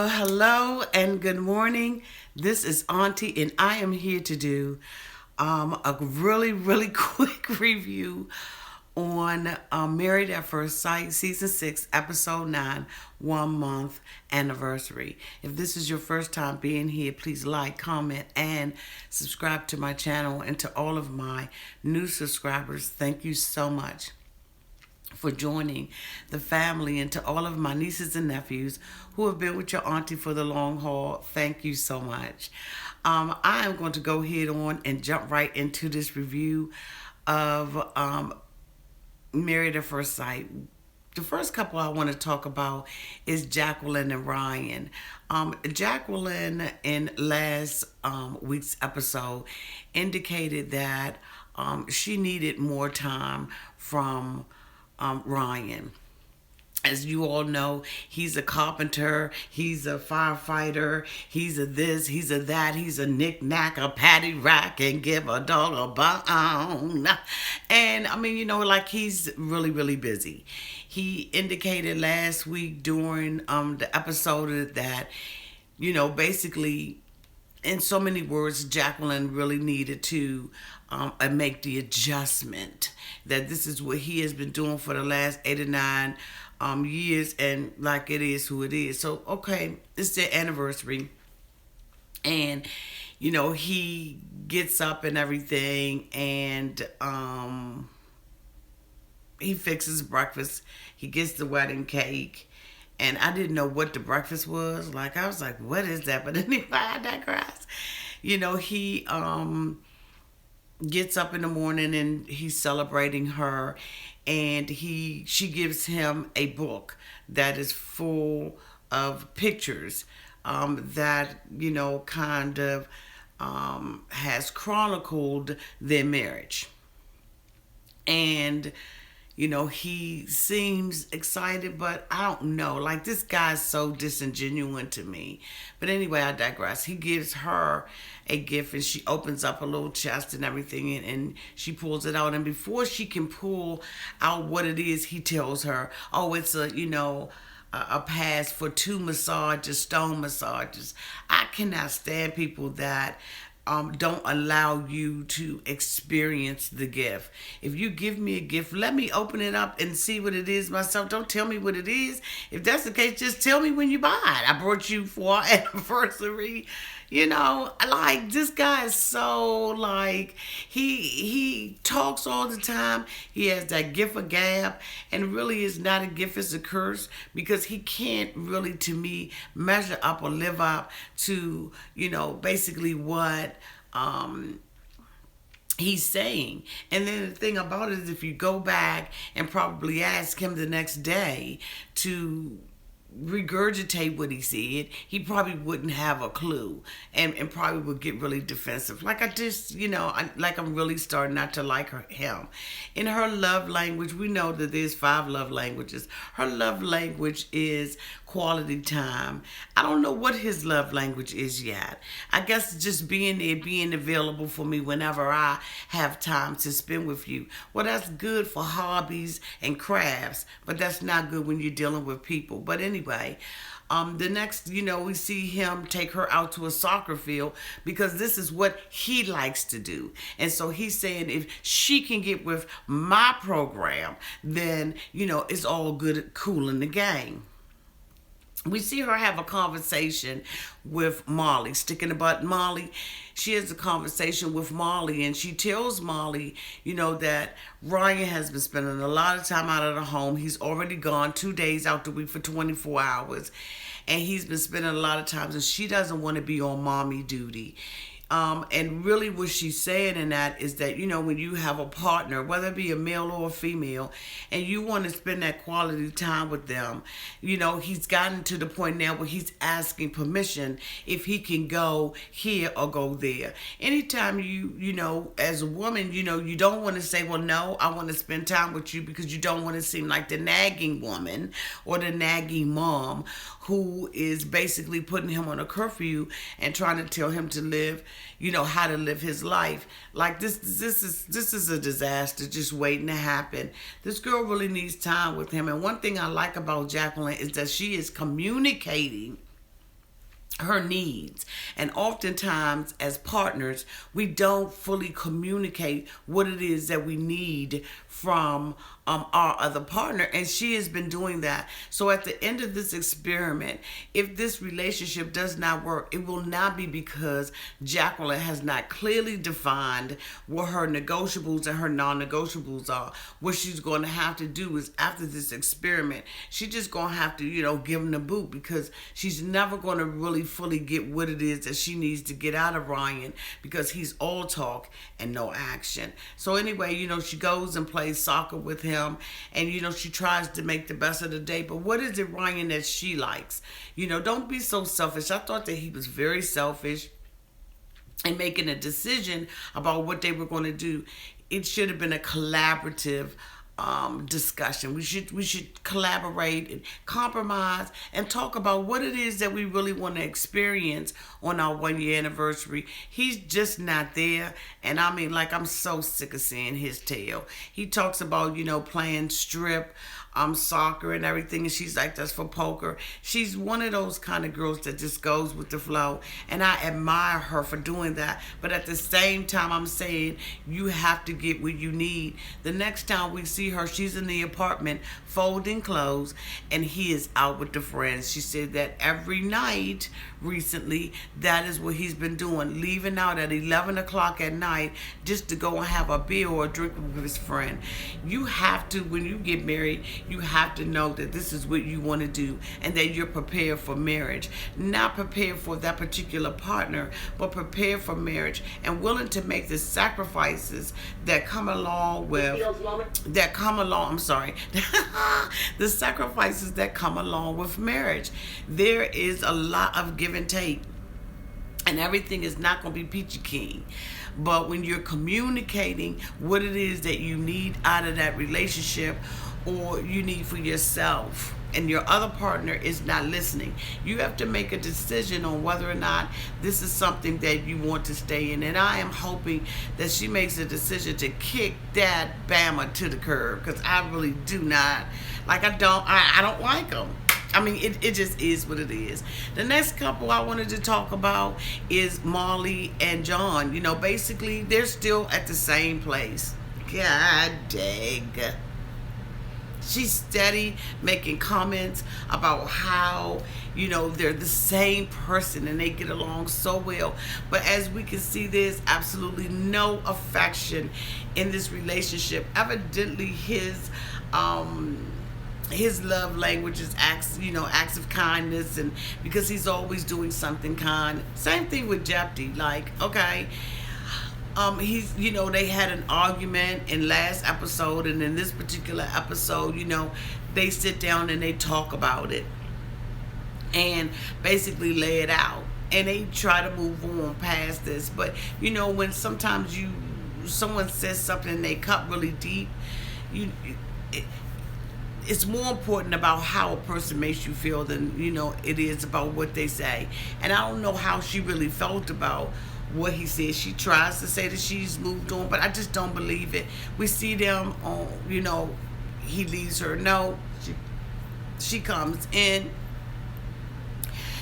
Well, hello and good morning. This is Auntie, and I am here to do a really quick review on Married at First Sight, Season 6, Episode 9, 1 month anniversary. If this is your first time being here, please like, comment, and subscribe to my channel. And to all of my new subscribers, thank you so much for joining the family, and to all of my nieces and nephews who have been with your auntie for the long haul. Thank you so much. I am going to go ahead on and jump right into this review of Married at First Sight. The first couple I want to talk about is Jacqueline and Ryan. Jacqueline in last week's episode indicated that she needed more time from Ryan. As you all know, he's a carpenter, he's a firefighter, he's a this, he's a that, he's a knick-knack, a patty rack, and give a dog a bone. And I mean, like he's really busy. He indicated last week during the episode that, basically in so many words, Jacqueline really needed to make the adjustment that this is what he has been doing for the last 8 or 9 years, and like it is who it is. So, okay, it's their anniversary, and he gets up and everything, and he fixes breakfast. He gets the wedding cake. And I didn't know what the breakfast was. Like, I was like, what is that? But anyway, I digress. He gets up in the morning and he's celebrating her. And she gives him a book that is full of pictures that, kind of has chronicled their marriage. And he seems excited, but I don't know. Like, this guy's so disingenuous to me. But anyway, I digress. He gives her a gift, and she opens up a little chest and everything, and she pulls it out. And before she can pull out what it is, he tells her, oh, it's a pass for 2 massages, stone massages. I cannot stand people that don't allow you to experience the gift. If you give me a gift, let me open it up and see what it is myself. Don't tell me what it is. If that's the case, just tell me when you buy it. I brought you for our anniversary. Like, this guy is so, like, he talks all the time. He has that gift of gab, and really is not a gift, it's a curse, because he can't really, to me, measure up or live up to, basically what he's saying. And then the thing about it is, if you go back and probably ask him the next day to regurgitate what he said, he probably wouldn't have a clue, and probably would get really defensive. Like, I just, I'm really starting not to like him. In her love language, we know that there's 5 love languages. Her love language is quality time. I don't know what his love language is yet. I guess just being there, being available for me whenever I have time to spend with you. Well, that's good for hobbies and crafts, but that's not good when you're dealing with people. But anyway, the next, we see him take her out to a soccer field, because this is what he likes to do. And so he's saying, if she can get with my program, then, it's all good, cool in the game. We see her have a conversation with Molly, sticking the butt Molly. She has a conversation with Molly, and she tells Molly, that Ryan has been spending a lot of time out of the home. He's already gone 2 days out the week for 24 hours. And he's been spending a lot of time, and she doesn't want to be on mommy duty. And really what she's saying in that is that, when you have a partner, whether it be a male or a female, and you want to spend that quality time with them, he's gotten to the point now where he's asking permission if he can go here or go there. Anytime as a woman, you don't want to say, well, no, I want to spend time with you, because you don't want to seem like the nagging woman or the nagging mom who is basically putting him on a curfew and trying to tell him to live, how to live his life. Like, this is a disaster just waiting to happen. This girl really needs time with him. And one thing I like about Jacqueline is that she is communicating her needs. And oftentimes as partners, we don't fully communicate what it is that we need from our other partner, and she has been doing that. So at the end of this experiment, if this relationship does not work, it will not be because Jacqueline has not clearly defined what her negotiables and her non-negotiables are. What she's going to have to do is, after this experiment, she's just going to have to, give him the boot, because she's never going to really fully get what it is that she needs to get out of Ryan, because he's all talk and no action. So anyway, she goes and plays soccer with him, and she tries to make the best of the day. But what is it, Ryan, that she likes? Don't be so selfish. I thought that he was very selfish in making a decision about what they were going to do. It should have been a collaborative discussion. We should collaborate and compromise and talk about what it is that we really want to experience on our 1-year anniversary. He's just not there, and I mean, like, I'm so sick of seeing his tail. He talks about playing strip soccer and everything, and she's like, that's for poker. She's one of those kind of girls that just goes with the flow, and I admire her for doing that. But at the same time, I'm saying you have to get what you need. The next time we see her, she's in the apartment folding clothes, and he is out with the friends. She said that every night recently, that is what he's been doing, leaving out at 11 o'clock at night just to go and have a beer or a drink with his friend. You have to, when you get married, you have to know that this is what you want to do, and that you're prepared for marriage. Not prepared for that particular partner, but prepared for marriage, and willing to make the sacrifices that come along with the sacrifices that come along with marriage. There is a lot of give and take, and everything is not going to be peachy keen. But when you're communicating what it is that you need out of that relationship, or you need for yourself, and your other partner is not listening, you have to make a decision on whether or not this is something that you want to stay in. And I am hoping that she makes a decision to kick that Bama to the curb, because I really do not like. I don't like him. I mean, it just is what it is. The next couple I wanted to talk about is Molly and John. Basically, they're still at the same place. God dang. She's steady making comments about how, they're the same person and they get along so well. But as we can see, there's absolutely no affection in this relationship. Evidently, his love language is acts of kindness, and because he's always doing something kind. Same thing with Jephte. Like, okay, he's, they had an argument in last episode, and in this particular episode, they sit down and they talk about it and basically lay it out, and they try to move on past this. But when sometimes someone says something and they cut really deep, it's more important about how a person makes you feel than it is about what they say. And I don't know how she really felt about what he said. She tries to say that she's moved on, but I just don't believe it. We see them on, he leaves her a note. She comes in.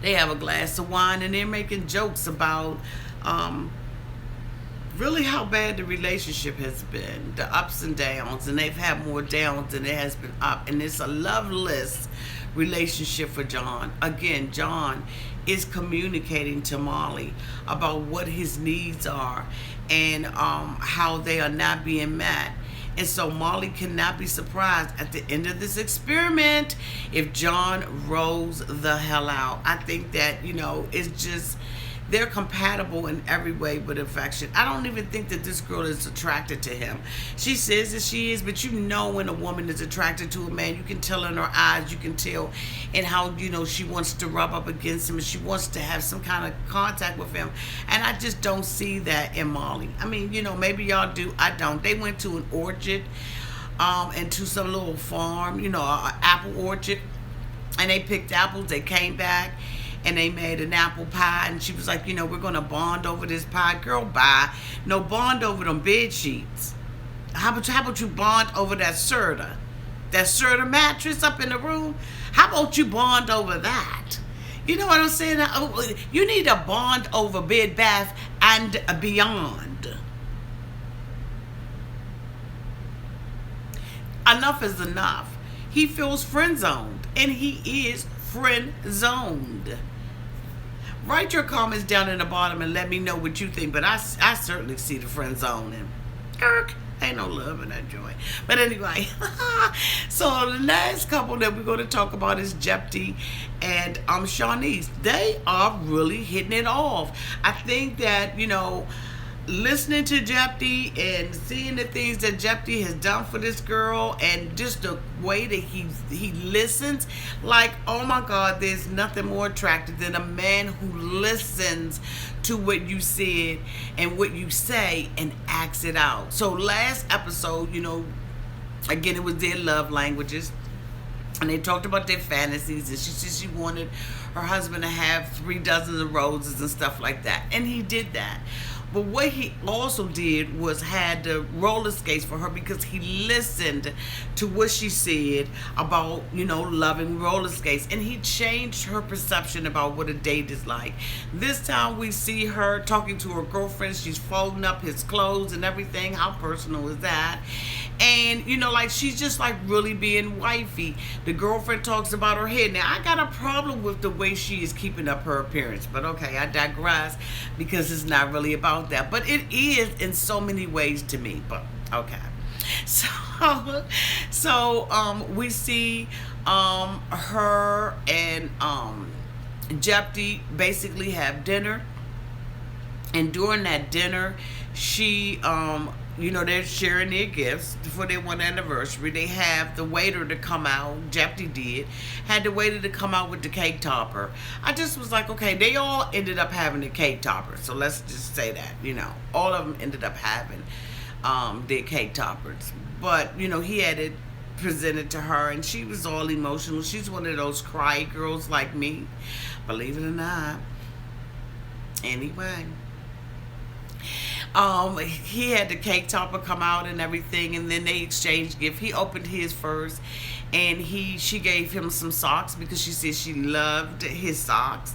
They have a glass of wine, and they're making jokes about really how bad the relationship has been, the ups and downs, and they've had more downs than it has been up. And it's a loveless relationship for John. Again, John is communicating to Molly about what his needs are, and how they are not being met. And so Molly cannot be surprised at the end of this experiment if John rolls the hell out. I think that, it's just, they're compatible in every way but affection. I don't even think that this girl is attracted to him. She says that she is, but when a woman is attracted to a man, you can tell in her eyes, you can tell in how, she wants to rub up against him, and she wants to have some kind of contact with him. And I just don't see that in Molly. I mean, maybe y'all do. I don't. They went to an orchard, and to some little farm, an apple orchard, and they picked apples. They came back, and they made an apple pie, and she was like, we're going to bond over this pie. Girl, bye. No, bond over them bed sheets. How about you bond over that Serta mattress up in the room? How about you bond over that? You know what I'm saying? You need a bond over Bed Bath and Beyond. Enough is enough. He feels friend zoned, and he is friend zoned. Write your comments down in the bottom and let me know what you think. But I certainly see the friend zone, and Kirk, ain't no love in that joint. But anyway, so the last couple that we're going to talk about is Jephte and Shawniece. They are really hitting it off. I think that, listening to Jephte and seeing the things that Jephte has done for this girl, and just the way that he listens, like, oh my God, there's nothing more attractive than a man who listens to what you said and what you say and acts it out. So last episode, again, it was their love languages, and they talked about their fantasies, and she said she wanted her husband to have 3 dozen of roses and stuff like that, and he did that. But what he also did was had the roller skates for her, because he listened to what she said about, loving roller skates. And he changed her perception about what a date is like. This time we see her talking to her girlfriend. She's folding up his clothes and everything. How personal is that? And, she's just like really being wifey. The girlfriend talks about her hair. Now, I got a problem with the way she is keeping up her appearance. But okay, I digress, because it's not really about that. But it is in so many ways to me. But okay. So we see her and Jephte basically have dinner. And during that dinner, she they're sharing their gifts for their 1 anniversary. They have the waiter to come out. Jephte had the waiter to come out with the cake topper. I just was like, okay, they all ended up having the cake topper. So let's just say that, all of them ended up having their cake toppers. But, he had it presented to her, and she was all emotional. She's one of those cry girls like me, believe it or not. Anyway. He had the cake topper come out and everything, and then they exchanged gifts. He opened his first, and she gave him some socks, because she said she loved his socks.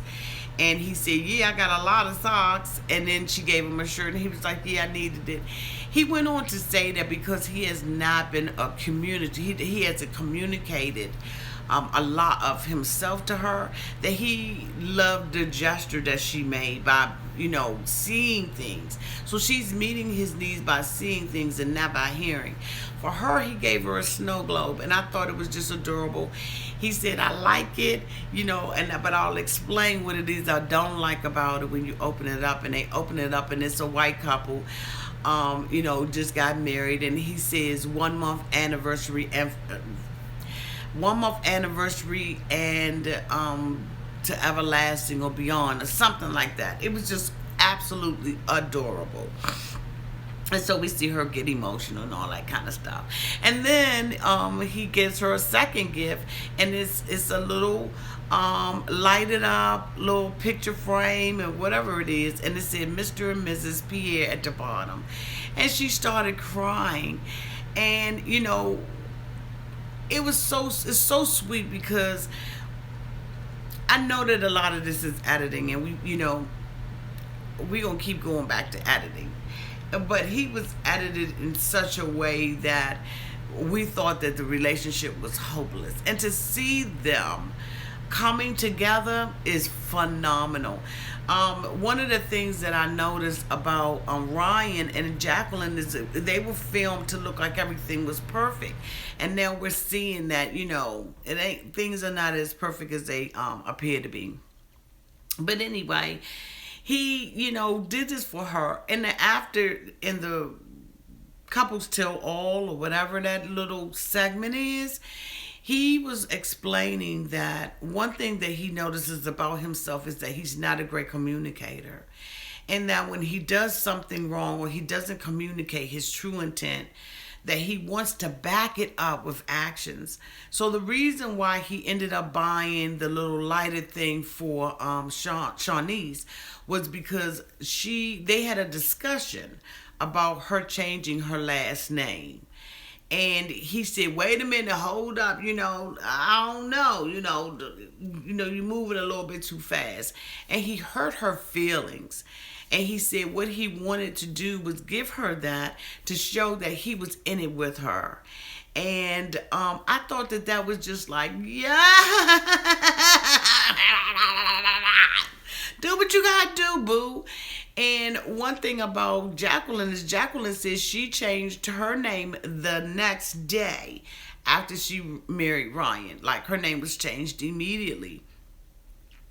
And he said, yeah, I got a lot of socks. And then she gave him a shirt, and he was like, yeah, I needed it. He went on to say that because he has not been a community, he hasn't communicated a lot of himself to her, that he loved the gesture that she made by, seeing things. So she's meeting his needs by seeing things and not by hearing. For her, he gave her a snow globe, and I thought it was just adorable. He said, I like it, but I'll explain what it is I don't like about it when you open it up. And they open it up, and it's a white couple, just got married. And he says 1 month anniversary, and 1 month anniversary, and to everlasting or beyond, or something like that. It was just absolutely adorable. And so we see her get emotional and all that kind of stuff. And then he gives her a second gift, and it's a little lighted up little picture frame and whatever it is, and it said Mr. and Mrs. Pierre at the bottom. And she started crying, and it's so sweet, because I know that a lot of this is editing, and we're gonna keep going back to editing. But he was edited in such a way that we thought that the relationship was hopeless. And to see them coming together is phenomenal. One of the things that I noticed about Ryan and Jacqueline is that they were filmed to look like everything was perfect, and now we're seeing that things are not as perfect as they appear to be. But anyway, he did this for her, and then after, in the Couples Tell All, or whatever that little segment is, he was explaining that one thing that he notices about himself is that he's not a great communicator. And that when he does something wrong, or he doesn't communicate his true intent, that he wants to back it up with actions. So the reason why he ended up buying the little lighted thing for Shawniece was because they had a discussion about her changing her last name. And he said, "Wait a minute, hold up. I don't know. You're moving a little bit too fast." And he hurt her feelings. And he said what he wanted to do was give her that to show that he was in it with her. And I thought that was just like, yeah, do what you gotta do, boo. And one thing about Jacqueline is Jacqueline says she changed her name the next day after she married Ryan. Like her name was changed immediately.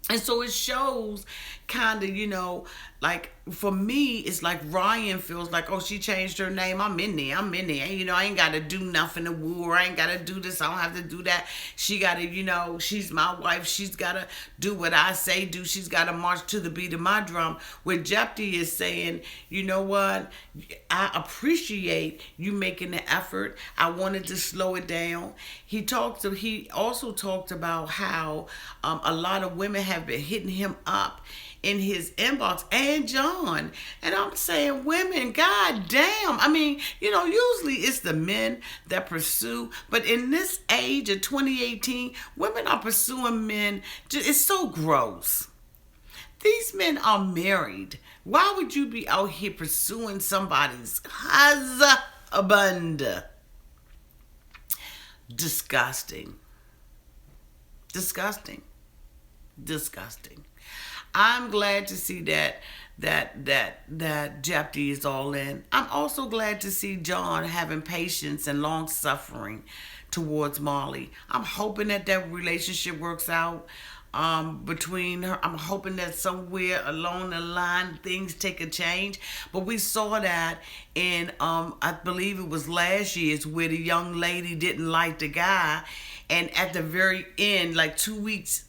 And so it shows kind of, like for me, it's like Ryan feels like, oh, she changed her name. I'm in there. And, I ain't got to do nothing to woo her. I ain't got to do this. I don't have to do that. She got to, she's my wife. She's got to do what I say do. She's got to march to the beat of my drum. Where Jephthah is saying, you know what? I appreciate you making the effort. I wanted to slow it down. He also talked about how a lot of women have been hitting him up in his inbox, and John. And I'm saying, women, god damn. I mean, usually it's the men that pursue, but in this age of 2018, women are pursuing men. It's so gross. These men are married. Why would you be out here pursuing somebody's husband? Disgusting. Disgusting. Disgusting. I'm glad to see that Jephthah is all in. I'm also glad to see John having patience and long suffering towards Molly. I'm hoping that relationship works out between her. I'm hoping that somewhere along the line things take a change. But we saw that in I believe it was last year's, where the young lady didn't like the guy, and at the very end, like 2 weeks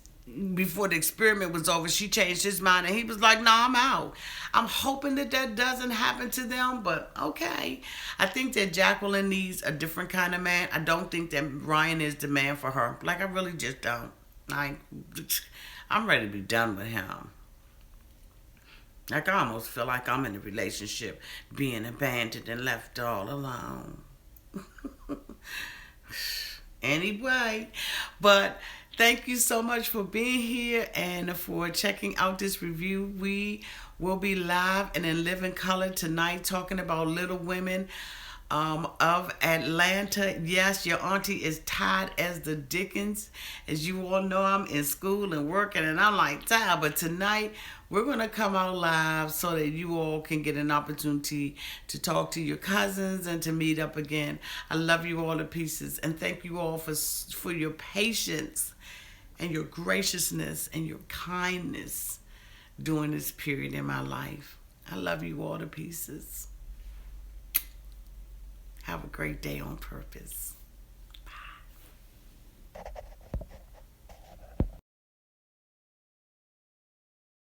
before the experiment was over, she changed his mind and he was like, "Nah, I'm out." I'm hoping that doesn't happen to them, but okay. I think that Jacqueline needs a different kind of man. I don't think that Ryan is the man for her. Like, I really just don't. I'm ready to be done with him. Like, I almost feel like I'm in a relationship being abandoned and left all alone. Anyway, but thank you so much for being here and for checking out this review. We will be live and in living color tonight talking about Little Women of Atlanta. Yes, your auntie is tired as the dickens. As you all know, I'm in school and working and I'm like tired. But tonight we're going to come out live so that you all can get an opportunity to talk to your cousins and to meet up again. I love you all to pieces, and thank you all for your patience and your graciousness and your kindness during this period in my life. I love you all to pieces. Have a great day on purpose.